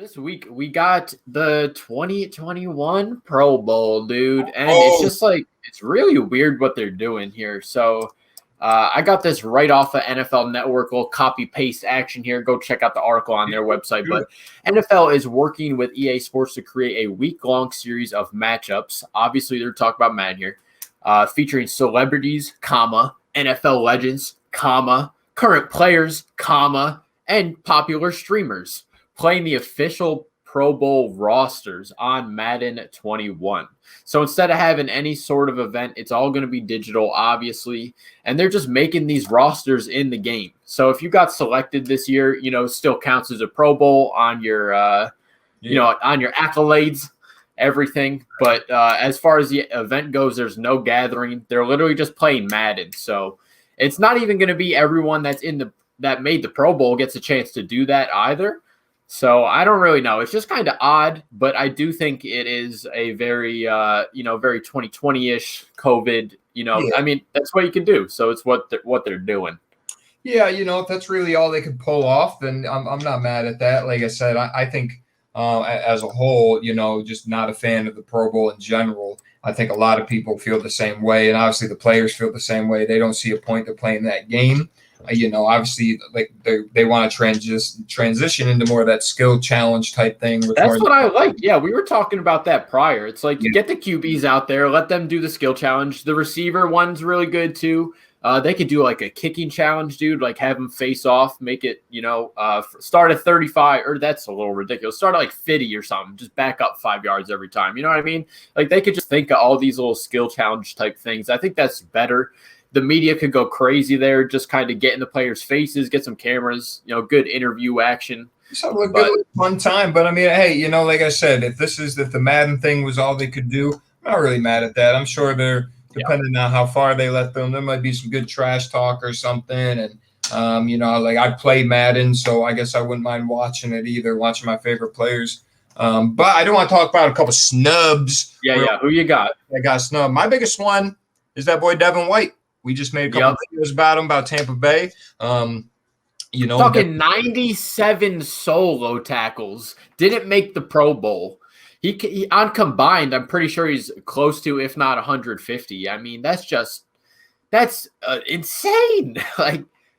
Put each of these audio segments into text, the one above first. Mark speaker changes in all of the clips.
Speaker 1: This week we got the 2021 Pro Bowl, dude, and it's
Speaker 2: Oh,
Speaker 1: just like it's really weird what they're doing here. I got this right off of NFL Network, little copy paste action here. Go check out the article on their website. But NFL is working with EA Sports to create a week-long series of matchups. Obviously, they're talking about Madden here, featuring celebrities, NFL legends, current players, and popular streamers playing the official Pro Bowl rosters on Madden 21. So instead of having any sort of event, it's all going to be digital, obviously. And they're just making these rosters in the game. So if you got selected this year, still counts as a Pro Bowl on your, on your accolades, everything. But as far as the event goes, there's no gathering. They're literally just playing Madden. So it's not even going to be everyone that made the Pro Bowl gets a chance to do that either. So I don't really know. It's just kind of odd, but I do think it is a very, very 2020-ish COVID. I mean, that's what you can do. So it's what they're doing.
Speaker 2: Yeah, if that's really all they could pull off, then I'm not mad at that. Like I said, I think as a whole, just not a fan of the Pro Bowl in general. I think a lot of people feel the same way, and obviously the players feel the same way. They don't see a point to playing that game. Obviously, like they want to transition into more of that skill challenge type thing.
Speaker 1: That's what I like. Yeah, we were talking about that prior. It's like you get the QBs out there, let them do the skill challenge. The receiver one's really good too. They could do like a kicking challenge, dude. Like have them face off, make it, start at 35, or that's a little ridiculous. Start at like 50 or something. Just back up 5 yards every time. You know what I mean? Like they could just think of all these little skill challenge type things. I think that's better. The media could go crazy there, just kind of get in the players' faces, get some cameras, good interview action.
Speaker 2: So a good fun time. But I mean, hey, like I said, if the Madden thing was all they could do, I'm not really mad at that. I'm sure they're depending on how far they let them. There might be some good trash talk or something. And like I play Madden, so I guess I wouldn't mind watching it either, watching my favorite players. But I do want to talk about a couple snubs.
Speaker 1: Yeah. Who you got?
Speaker 2: I got snub. My biggest one is that boy Devin White. We just made a couple videos about him, about Tampa Bay.
Speaker 1: Fucking 97 solo tackles. Didn't make the Pro Bowl. He on combined, I'm pretty sure he's close to, if not 150. I mean, that's insane.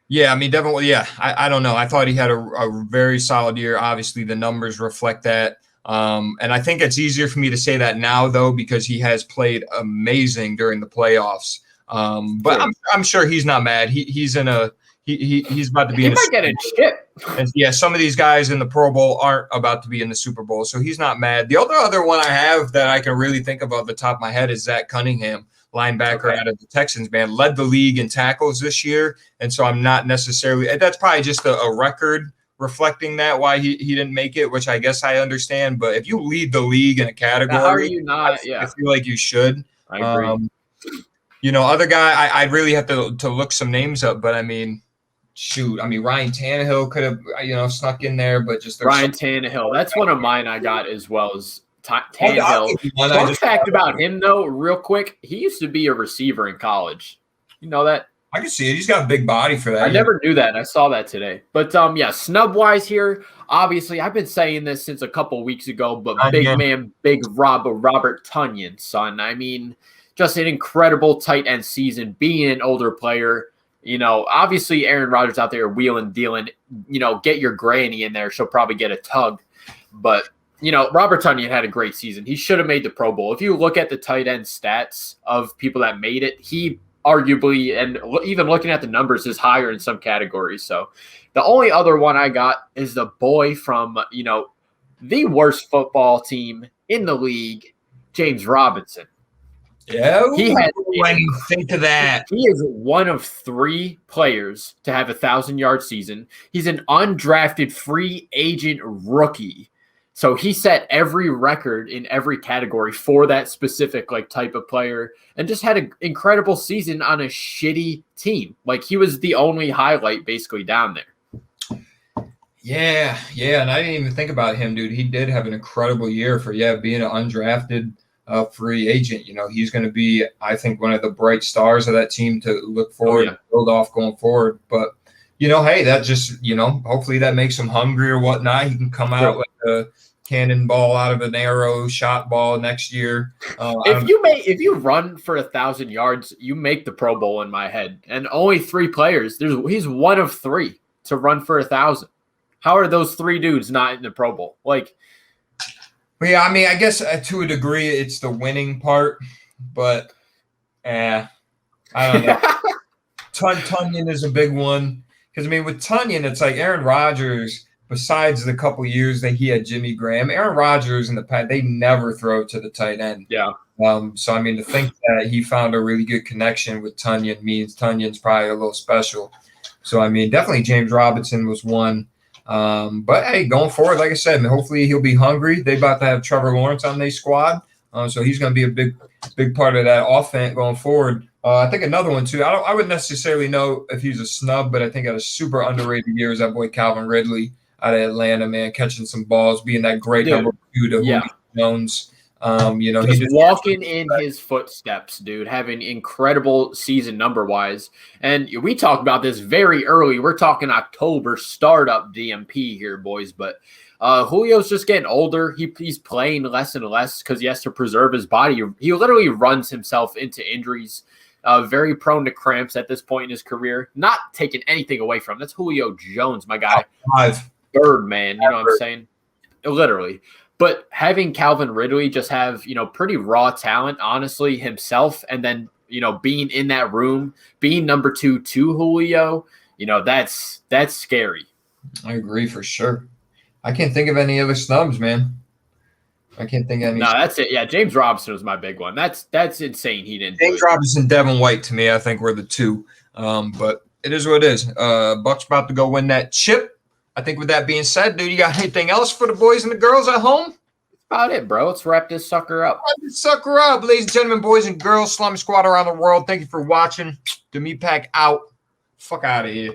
Speaker 2: Yeah, I mean, Devin. Yeah, I don't know. I thought he had a very solid year. Obviously, the numbers reflect that. And I think it's easier for me to say that now, though, because he has played amazing during the playoffs. But sure. I'm sure he's not mad. He's about to be.
Speaker 1: He might get a chip.
Speaker 2: And yeah, some of these guys in the Pro Bowl aren't about to be in the Super Bowl, so he's not mad. The other one I have that I can really think of off the top of my head is Zach Cunningham, linebacker out of the Texans. Man, led the league in tackles this year, and so I'm not necessarily. That's probably just a record reflecting that why he didn't make it, which I guess I understand. But if you lead the league in a category,
Speaker 1: how are you not?
Speaker 2: I feel like you should.
Speaker 1: I agree.
Speaker 2: Other guy, I'd really have to look some names up, but I mean, shoot. I mean, Ryan Tannehill could have, snuck in there, but just
Speaker 1: Ryan Tannehill. That's one of mine I got as well as Tannehill. Fun fact about him, though, real quick, he used to be a receiver in college. You know that?
Speaker 2: I can see it. He's got a big body for that.
Speaker 1: I never knew that. I saw that today. But, snub-wise here, obviously, I've been saying this since a couple weeks ago, but big Robert Tonyan, son. I mean, just an incredible tight end season, being an older player. Obviously Aaron Rodgers out there wheeling, dealing, get your granny in there. She'll probably get a tug. But, Robert Tonyan had a great season. He should have made the Pro Bowl. If you look at the tight end stats of people that made it, he arguably, and even looking at the numbers, is higher in some categories. So the only other one I got is the boy from, the worst football team in the league, James Robinson.
Speaker 2: Yeah,
Speaker 1: think of that. He is one of 3 players to have 1,000-yard season. He's an undrafted free agent rookie. So he set every record in every category for that specific type of player, and just had an incredible season on a shitty team. He was the only highlight basically down there.
Speaker 2: Yeah, and I didn't even think about him, dude. He did have an incredible year for being an undrafted free agent. He's going to be, I think, one of the bright stars of that team to look forward and build off going forward. But hey, that just, hopefully that makes him hungry or whatnot. He can come out with a cannonball out of an arrow shot ball next year.
Speaker 1: If you run for 1,000 yards, you make the Pro Bowl in my head. And only 3 players. He's one of 3 to run for 1,000. How are those 3 dudes not in the Pro Bowl? Like,
Speaker 2: yeah, I mean, I guess to a degree it's the winning part, but I don't know. Tunyon is a big one because I mean, with Tunyon, it's like Aaron Rodgers. Besides the couple years that he had Jimmy Graham, Aaron Rodgers in the past, they never throw it to the tight end.
Speaker 1: Yeah.
Speaker 2: So, I mean, to think that he found a really good connection with Tunyon means Tunyon's probably a little special. So, I mean, definitely James Robinson was one. But, hey, going forward, like I said, hopefully he'll be hungry. They about to have Trevor Lawrence on their squad. So he's going to be a big part of that offense going forward. I think another one, too. I wouldn't necessarily know if he's a snub, but I think had a super underrated year is that boy Calvin Ridley out of Atlanta, man, catching some balls, being that great number 2 to Julio Jones.
Speaker 1: Just walking in his footsteps, dude, having incredible season number-wise. And we talked about this very early. We're talking October startup DMP here, boys. But Julio's just getting older. He's playing less and less because he has to preserve his body. He literally runs himself into injuries. Very prone to cramps at this point in his career. Not taking anything away from him. That's Julio Jones, my guy. Birdman, you know what I'm saying? Literally. But having Calvin Ridley just have, pretty raw talent, honestly, himself, and then, being in that room, being number 2 to Julio, that's scary.
Speaker 2: I agree for sure. I can't think of any other snubs, man. I can't think of any.
Speaker 1: No, that's it. Yeah, James Robinson was my big one. That's insane. He didn't.
Speaker 2: James Robinson, Devin White, to me, I think were the 2. But it is what it is. Buck's about to go win that chip. I think with that being said, dude, you got anything else for the boys and the girls at home?
Speaker 1: That's about it, bro. Let's wrap this sucker up.
Speaker 2: Ladies and gentlemen, boys and girls, Salami Squad around the world. Thank you for watching. The Meat Pack out. Fuck out of here.